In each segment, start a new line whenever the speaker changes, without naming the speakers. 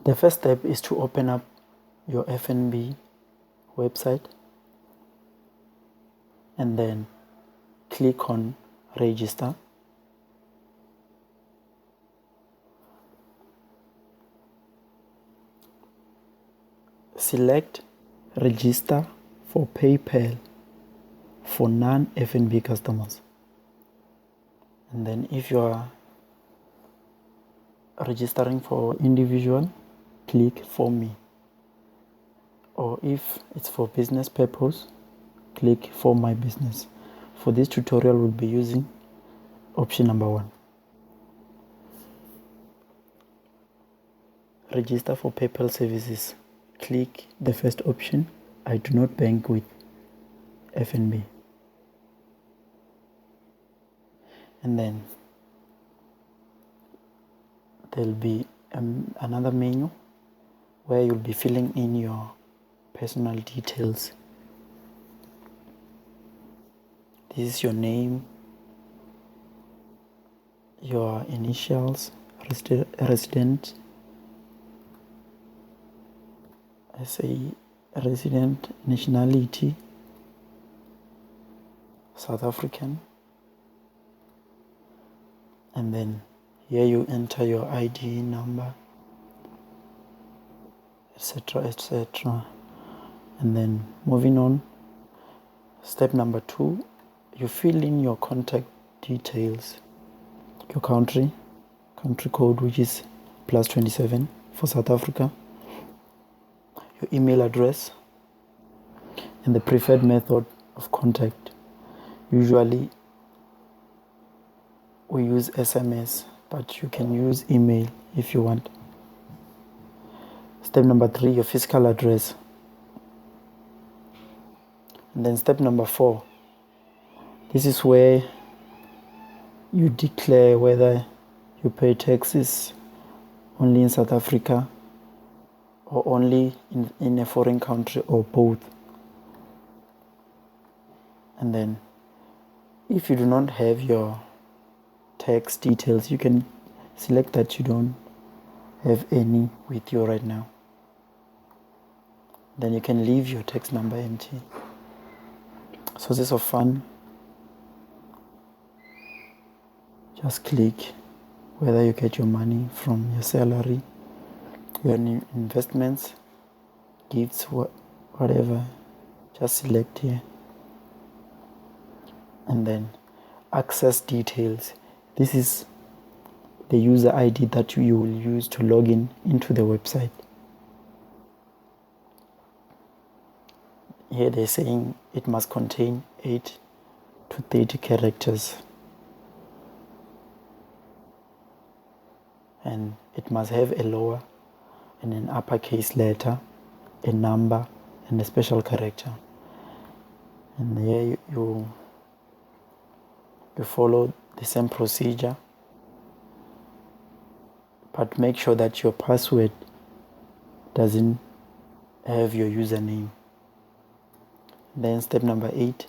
The first step is to open up your FNB website and then click on register. Select register for PayPal for non-FNB customers. And then if you are registering for individual, click for me. Or if it's for business purpose, click for my business. For this tutorial, we'll be using option number 1. Register for PayPal services. Click the first option. I do not bank with FNB. And then there'll be another menu where you'll be filling in your personal details. This is your name, your initials, resident, resident, nationality, South African, and then here you enter your ID number, etc., etc. And then moving on, step number 2, you fill in your contact details, your country code, which is +27 for South Africa, your email address, and the preferred method of contact. Usually we use SMS, but you can use email if you want. Step number 3, your physical address. And then step number 4, this is where you declare whether you pay taxes only in South Africa or only in a foreign country, or both. And then if you do not have your tax details, you can select that you don't have any with you right now. Then you can leave your tax number empty. Sources of fund, just click whether you get your money from your salary, your investments, gifts, whatever, just select here. And then access details. This is the user ID that you will use to log into the website. Here they're saying it must contain 8 to 30 characters. And it must have a lower and an uppercase letter, a number, and a special character. And here you follow the same procedure, but make sure that your password doesn't have your username. Then step number 8,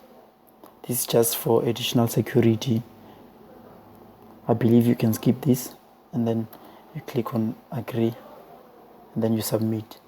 this is just for additional security. I believe you can skip this, and then you click on agree, and then you submit.